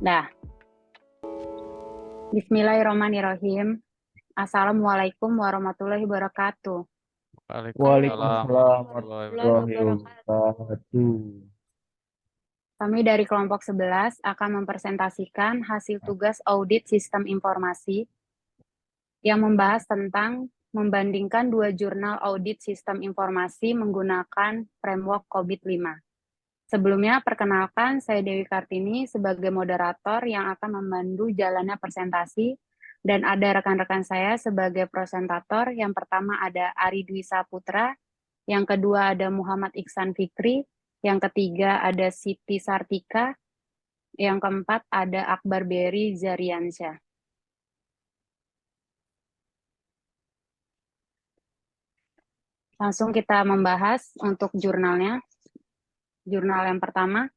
Dah, Bismillahirrahmanirrahim. Assalamualaikum warahmatullahi wabarakatuh. Waalaikumsalam Waalaikumsalam warahmatullahi warahmatullahi wabarakatuh. wabarakatuh. Kami dari kelompok 11 akan mempresentasikan hasil tugas audit sistem informasi yang membahas tentang membandingkan dua jurnal audit sistem informasi menggunakan framework COVID-5. Sebelumnya, perkenalkan saya Dewi Kartini sebagai moderator yang akan memandu jalannya presentasi, dan ada rekan-rekan saya sebagai presentator. Yang pertama ada Ari Dwi Saputra, yang kedua ada Muhammad Iksan Fikri, yang ketiga ada Siti Sartika, yang keempat ada Akbar Beri Zariansyah. Langsung kita membahas untuk jurnalnya. Jurnal yang pertama,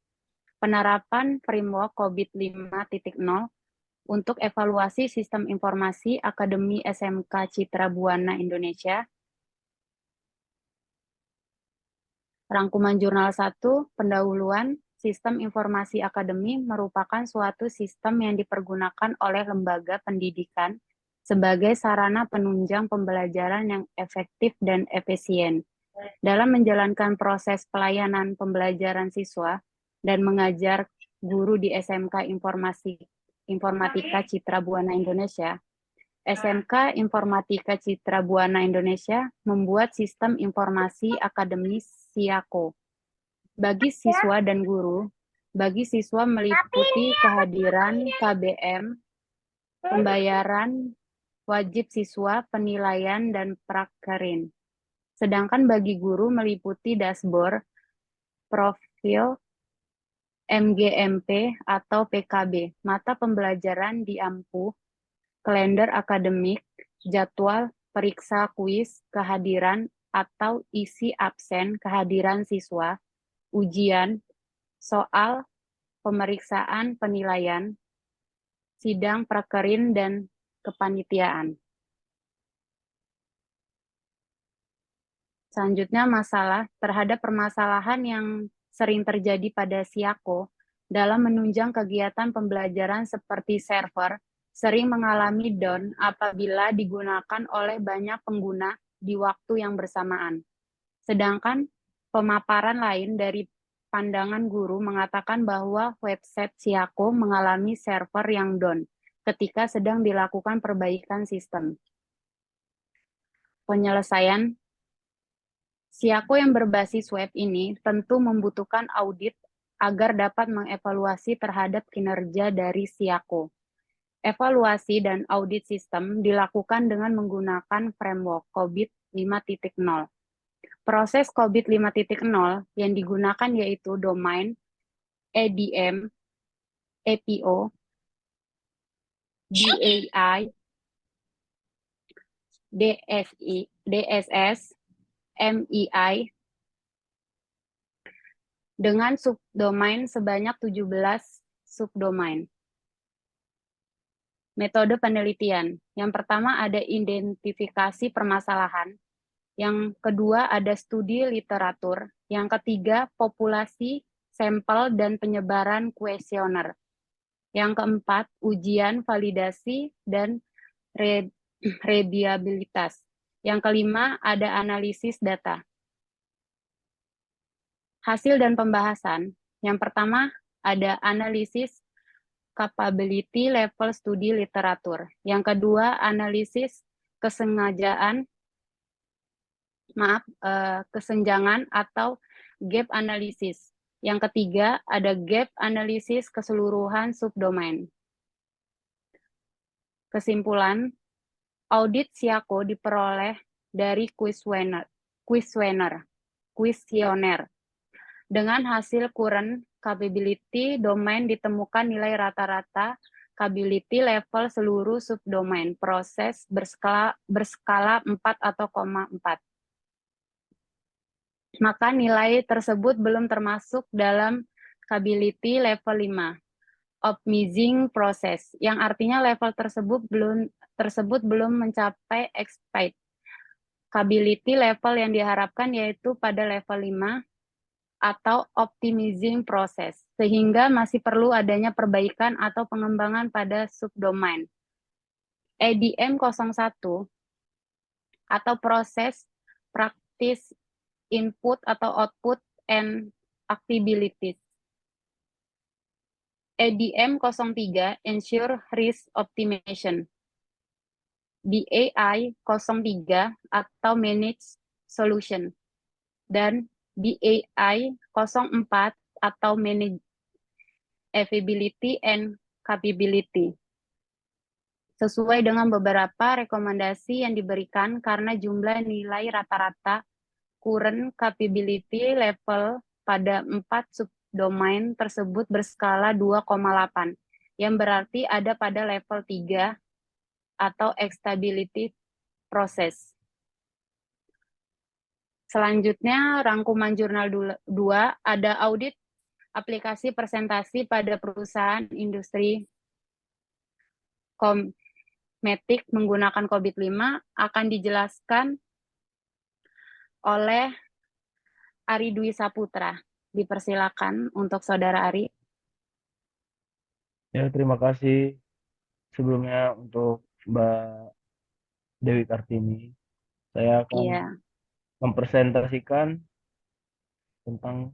penerapan framework COVID-5.0 untuk evaluasi sistem informasi Akademi SMK Citra Buana Indonesia. Rangkuman jurnal 1, pendahuluan, sistem informasi akademi merupakan suatu sistem yang dipergunakan oleh lembaga pendidikan sebagai sarana penunjang pembelajaran yang efektif dan efisien dalam menjalankan proses pelayanan pembelajaran siswa dan mengajar guru di SMK Informatika Citra Buana Indonesia. SMK Informatika Citra Buana Indonesia membuat sistem informasi akademis SIAKO bagi siswa dan guru. Bagi siswa meliputi kehadiran KBM, pembayaran wajib siswa, penilaian, dan prakerin. Sedangkan bagi guru meliputi dashboard, profil, MGMP atau PKB, mata pembelajaran di AMPU, kalender akademik, jadwal, periksa kuis, kehadiran atau isi absen kehadiran siswa, ujian, soal, pemeriksaan penilaian, sidang prakerin, dan kepanitiaan. Selanjutnya, masalah terhadap permasalahan yang sering terjadi pada SIAKO dalam menunjang kegiatan pembelajaran seperti server, sering mengalami down apabila digunakan oleh banyak pengguna di waktu yang bersamaan. Sedangkan pemaparan lain dari pandangan guru mengatakan bahwa website SIAKO mengalami server yang down ketika sedang dilakukan perbaikan sistem. Penyelesaian SIAKO yang berbasis web ini tentu membutuhkan audit agar dapat mengevaluasi terhadap kinerja dari SIAKO. Evaluasi dan audit sistem dilakukan dengan menggunakan framework COVID 5.0. Proses COVID 5.0 yang digunakan yaitu domain, EDM, APO, DAI, DSS, MII, dengan subdomain sebanyak 17 subdomain. Metode penelitian. Yang pertama ada identifikasi permasalahan. Yang kedua ada studi literatur. Yang ketiga populasi, sampel, dan penyebaran kuesioner. Yang keempat ujian, validasi, dan reliabilitas. Yang kelima ada analisis data. Hasil dan pembahasan. Yang pertama ada analisis capability level studi literatur. Yang kedua, analisis kesenjangan atau gap analisis. Yang ketiga, ada gap analisis keseluruhan subdomain. Kesimpulan, audit SIAKO diperoleh dari kuesioner dengan hasil current capability domain ditemukan nilai rata-rata capability level seluruh subdomain proses berskala 4 atau 4. Maka nilai tersebut belum termasuk dalam capability level 5, optimizing process, yang artinya level tersebut belum mencapai expect. Capability level yang diharapkan yaitu pada level 5 atau optimizing proses, sehingga masih perlu adanya perbaikan atau pengembangan pada subdomain. EDM 01 atau proses practice input atau output and activities. EDM 03 ensure risk optimization. BAI 03 atau manage solution. Dan BAI 04 atau manage availability and capability. Sesuai dengan beberapa rekomendasi yang diberikan karena jumlah nilai rata-rata current capability level pada 4 subdomain tersebut berskala 2,8, yang berarti ada pada level 3 atau stability process. Selanjutnya, rangkuman jurnal 2 ada audit aplikasi presentasi pada perusahaan industri kosmetik menggunakan COVID-5 akan dijelaskan oleh Ari Dwi Saputra. Dipersilakan untuk Saudara Ari. Ya, terima kasih sebelumnya untuk Mbak Dewi Kartini. Saya akan mempresentasikan tentang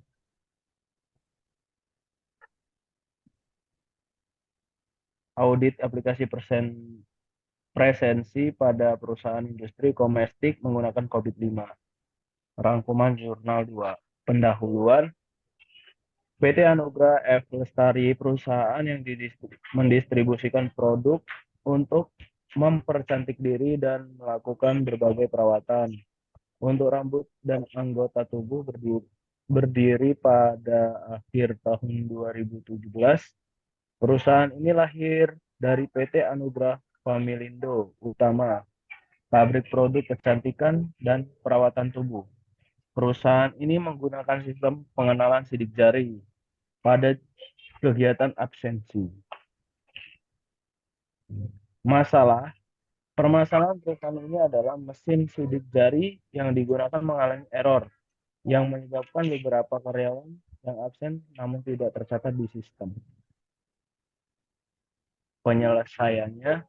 audit aplikasi presensi pada perusahaan industri domestik menggunakan COVID-5. Rangkuman jurnal 2. Pendahuluan. PT Anugrah F. Lestari, perusahaan yang mendistribusikan produk untuk mempercantik diri dan melakukan berbagai perawatan untuk rambut dan anggota tubuh, berdiri pada akhir tahun 2017. Perusahaan ini lahir dari PT Anugrah Familindo Utama, pabrik produk kecantikan dan perawatan tubuh. Perusahaan ini menggunakan sistem pengenalan sidik jari pada kegiatan absensi. Permasalahan perusahaan ini adalah mesin sidik jari yang digunakan mengalami error yang menyebabkan beberapa karyawan yang absen namun tidak tercatat di sistem. Penyelesaiannya,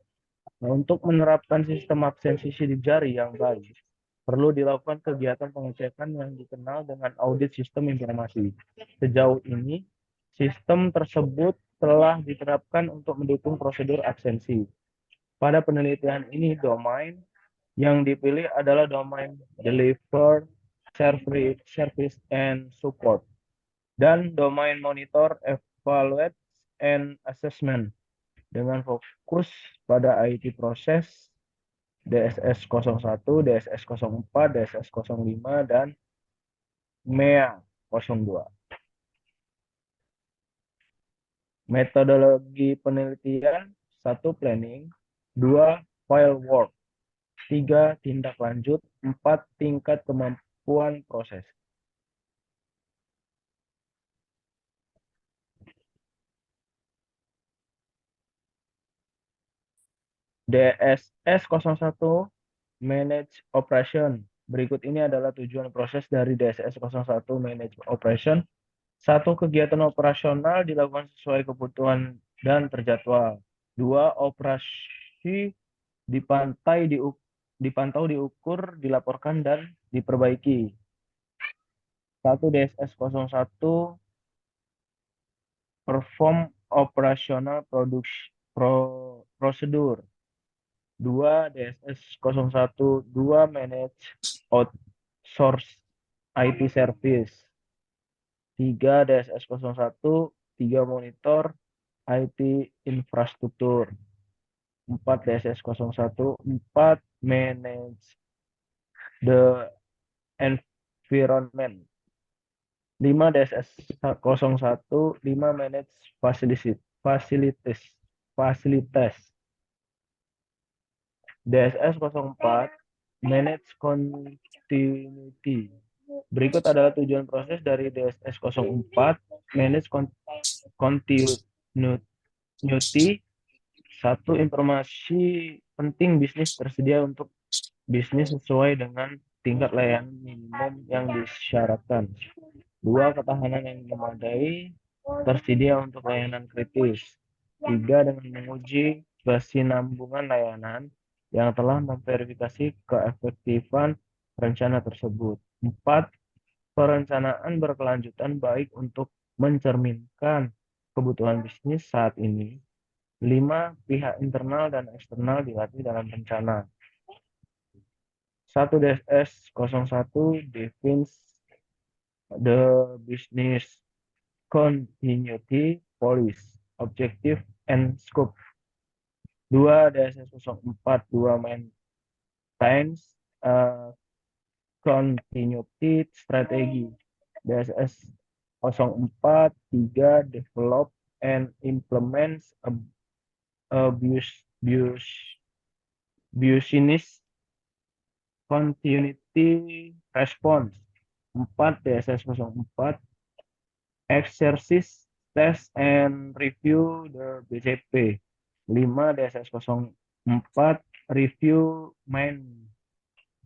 untuk menerapkan sistem absensi sidik jari yang baik, perlu dilakukan kegiatan pengecekan yang dikenal dengan audit sistem informasi. Sejauh ini, sistem tersebut telah diterapkan untuk mendukung prosedur absensi. Pada penelitian ini, domain yang dipilih adalah domain deliver, service, and support, dan domain monitor, evaluate, and assessment, dengan fokus pada IT proses, DSS 01, DSS 04, DSS 05, dan MEA 02. Metodologi penelitian: 1. Planning, 2. File work, 3. Tindak lanjut, 4. Tingkat kemampuan proses. DSS 01 Manage Operation. Berikut ini adalah tujuan proses dari DSS 01 Manage Operation. 1. Kegiatan operasional dilakukan sesuai kebutuhan dan terjadwal. 2. Operasi dipantau, diukur, dilaporkan, dan diperbaiki. 1. DSS 01 Perform Operational Prosedur. 2. DSS 01 2 Manage Outsource IT Service. 3. DSS 01 3 Monitor IT Infrastruktur. 4. DSS 01 4 Manage the Environment. 5. DSS 01 5 Manage Facilities. DSS 04 Manage Continuity. Berikut adalah tujuan proses dari DSS 04 Manage Continuity. 1. Informasi penting bisnis tersedia untuk bisnis sesuai dengan tingkat layanan minimum yang disyaratkan. 2. Ketahanan yang memadai tersedia untuk layanan kritis. 3. Dengan menguji kesinambungan layanan yang telah memverifikasi keefektifan rencana tersebut. 4. Perencanaan berkelanjutan baik untuk mencerminkan kebutuhan bisnis saat ini. 5. Pihak internal dan eksternal dilatih dalam rencana. 1 DSS 01 defines the business continuity policy, objective, and scope. 2 DSS 04 2 maintains continuity strategy. DSS 04 3 develop and implements a business continuity response. 4 DSS 04 exercise test and review the BCP. 5 DSS 04 review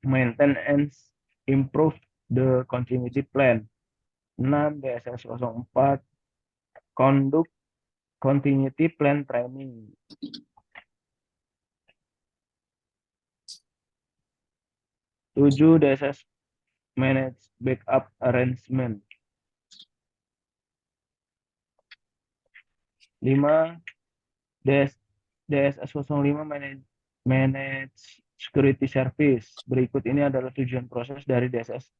maintenance improve the continuity plan. 6 DSS 04 conduct continuity plan training. 7 DSS manage backup arrangement. 5 DSS 05 manage security service. Berikut ini adalah tujuan proses dari DSS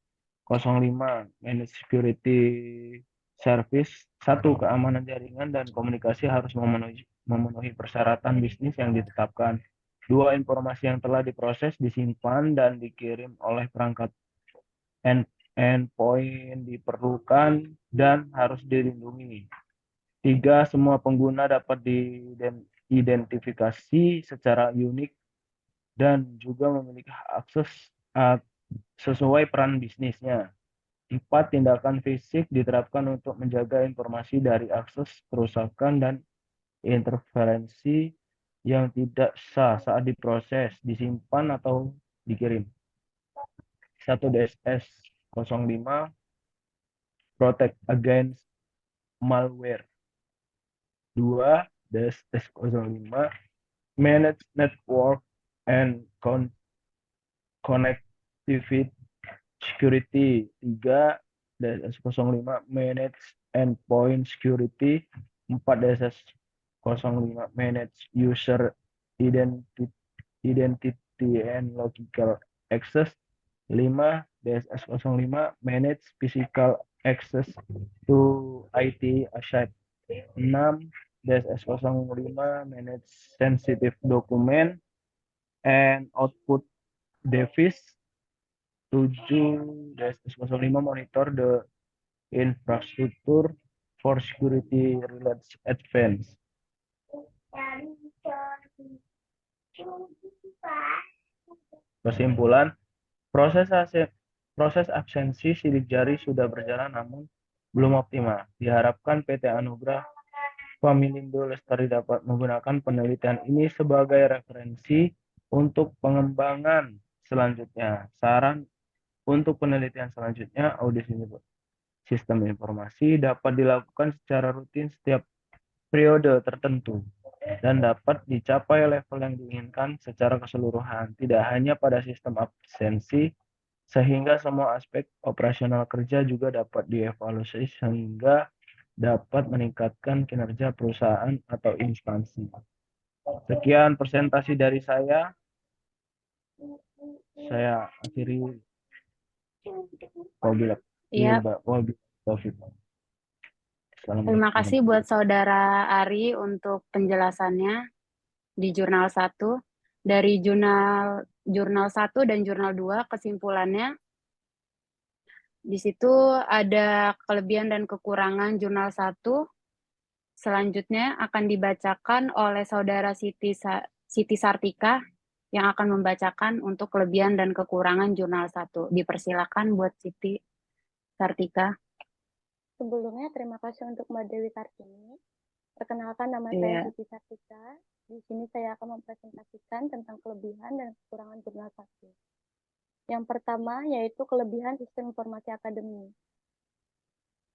05 manage security service. 1. Keamanan jaringan dan komunikasi harus memenuhi persyaratan bisnis yang ditetapkan. 2. Informasi yang telah diproses disimpan dan dikirim oleh perangkat endpoint diperlukan dan harus dilindungi. 3. Semua pengguna dapat diidentifikasi secara unik dan juga memiliki akses sesuai peran bisnisnya. 4. Tindakan fisik diterapkan untuk menjaga informasi dari akses, kerusakan, dan interferensi yang tidak sah saat diproses, disimpan, atau dikirim. 1 DSS 05 protect against malware. 2 DSS 05 manage network and connectivity security. 3 DSS 05 manage endpoint security. 4 DSS 05 manage user identity and logical access. 5 DSS 05 manage physical access to IT asset. 6 DSS 05 manage sensitive document and output device. 7 DSS 05 monitor the infrastructure for security related advance. Kesimpulan, proses absensi sidik jari sudah berjalan namun belum optimal. Diharapkan PT Anugrah Familindo Lestari dapat menggunakan penelitian ini sebagai referensi untuk pengembangan selanjutnya. Saran untuk penelitian selanjutnya, audit sistem informasi dapat dilakukan secara rutin setiap periode tertentu dan dapat dicapai level yang diinginkan secara keseluruhan, tidak hanya pada sistem absensi, sehingga semua aspek operasional kerja juga dapat dievaluasi sehingga dapat meningkatkan kinerja perusahaan atau instansi. Sekian presentasi dari saya. Saya akhiri. Terima kasih buat Saudara Ari untuk penjelasannya di jurnal 1. Dari jurnal 1 dan jurnal 2 kesimpulannya di situ ada kelebihan dan kekurangan jurnal 1. Selanjutnya akan dibacakan oleh Saudara Siti Sartika yang akan membacakan untuk kelebihan dan kekurangan jurnal 1. Dipersilakan buat Siti Sartika. Sebelumnya terima kasih untuk Mbak Dewi Kartini. Perkenalkan, nama saya Siti Sartika. Di sini saya akan mempresentasikan tentang kelebihan dan kekurangan jurnal 1. Yang pertama yaitu kelebihan sistem informasi akademik.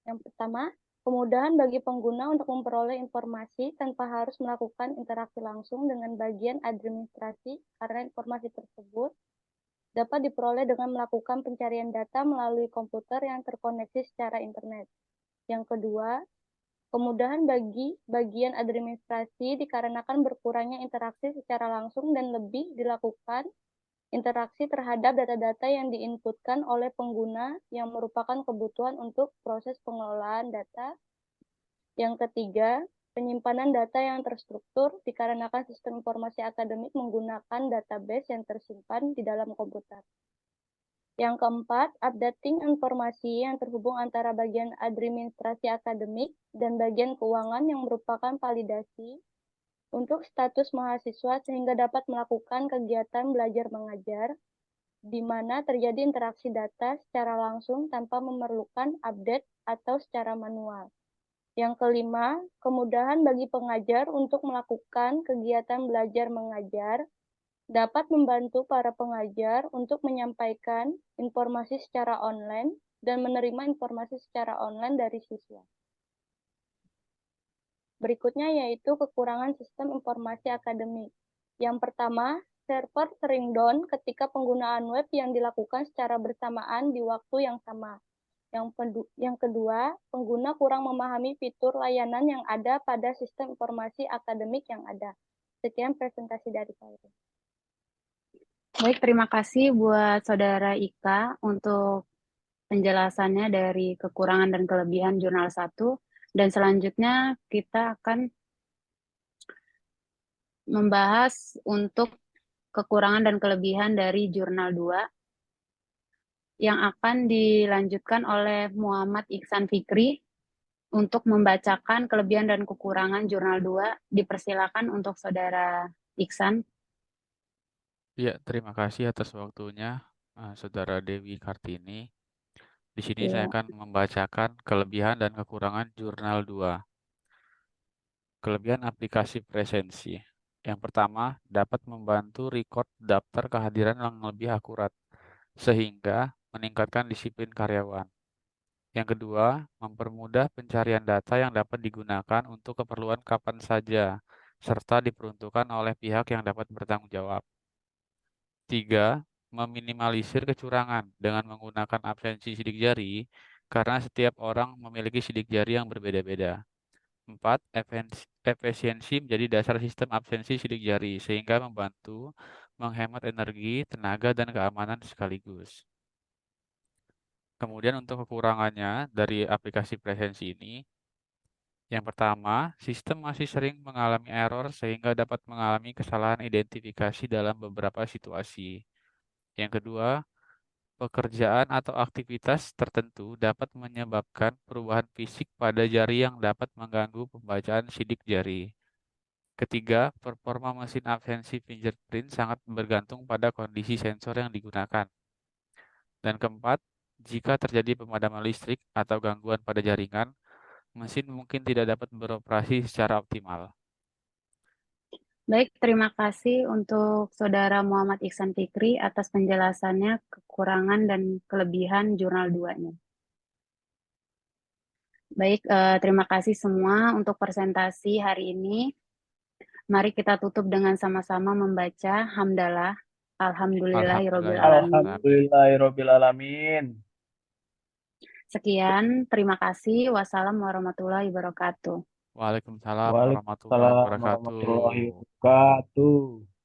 Yang pertama, kemudahan bagi pengguna untuk memperoleh informasi tanpa harus melakukan interaksi langsung dengan bagian administrasi karena informasi tersebut dapat diperoleh dengan melakukan pencarian data melalui komputer yang terkoneksi secara internet. Yang kedua, kemudahan bagi bagian administrasi dikarenakan berkurangnya interaksi secara langsung dan lebih dilakukan interaksi terhadap data-data yang diinputkan oleh pengguna yang merupakan kebutuhan untuk proses pengelolaan data. Yang ketiga, penyimpanan data yang terstruktur dikarenakan sistem informasi akademik menggunakan database yang tersimpan di dalam komputer. Yang keempat, updating informasi yang terhubung antara bagian administrasi akademik dan bagian keuangan yang merupakan validasi untuk status mahasiswa sehingga dapat melakukan kegiatan belajar mengajar, di mana terjadi interaksi data secara langsung tanpa memerlukan update atau secara manual. Yang kelima, kemudahan bagi pengajar untuk melakukan kegiatan belajar mengajar dapat membantu para pengajar untuk menyampaikan informasi secara online dan menerima informasi secara online dari siswa. Berikutnya yaitu kekurangan sistem informasi akademik. Yang pertama, server sering down ketika penggunaan web yang dilakukan secara bersamaan di waktu yang sama. Yang kedua, pengguna kurang memahami fitur layanan yang ada pada sistem informasi akademik yang ada. Sekian presentasi dari saya. Baik, terima kasih buat Saudara Ika untuk penjelasannya dari kekurangan dan kelebihan jurnal 1. Dan selanjutnya kita akan membahas untuk kekurangan dan kelebihan dari jurnal 2 yang akan dilanjutkan oleh Muhammad Iksan Fikri untuk membacakan kelebihan dan kekurangan jurnal 2. Dipersilakan untuk Saudara Iksan. Ya, terima kasih atas waktunya, Saudara Dewi Kartini. Di sini saya Ya. akan membacakan kelebihan dan kekurangan jurnal 2. Kelebihan aplikasi presensi. Yang pertama, dapat membantu record daftar kehadiran yang lebih akurat, sehingga meningkatkan disiplin karyawan. Yang kedua, mempermudah pencarian data yang dapat digunakan untuk keperluan kapan saja, serta diperuntukkan oleh pihak yang dapat bertanggung jawab. 3. Meminimalisir kecurangan dengan menggunakan absensi sidik jari, karena setiap orang memiliki sidik jari yang berbeda-beda. 4. Efisiensi menjadi dasar sistem absensi sidik jari, sehingga membantu menghemat energi, tenaga, dan keamanan sekaligus. Kemudian untuk kekurangannya dari aplikasi presensi ini, yang pertama, sistem masih sering mengalami error sehingga dapat mengalami kesalahan identifikasi dalam beberapa situasi. Yang kedua, pekerjaan atau aktivitas tertentu dapat menyebabkan perubahan fisik pada jari yang dapat mengganggu pembacaan sidik jari. Ketiga, performa mesin absensi fingerprint sangat bergantung pada kondisi sensor yang digunakan. Dan keempat, jika terjadi pemadaman listrik atau gangguan pada jaringan, mesin mungkin tidak dapat beroperasi secara optimal. Baik, terima kasih untuk Saudara Muhammad Iksan Fikri atas penjelasannya kekurangan dan kelebihan jurnal 2-nya. Baik, terima kasih semua untuk presentasi hari ini. Mari kita tutup dengan sama-sama membaca hamdalah. Alhamdulillahirabbil alamin. Alhamdulillahirabbil alamin. Sekian, terima kasih. Wassalamualaikum warahmatullahi wabarakatuh. Waalaikumsalam Waalaikumsalam warahmatullahi wabarakatuh. warahmatullahi wabarakatuh.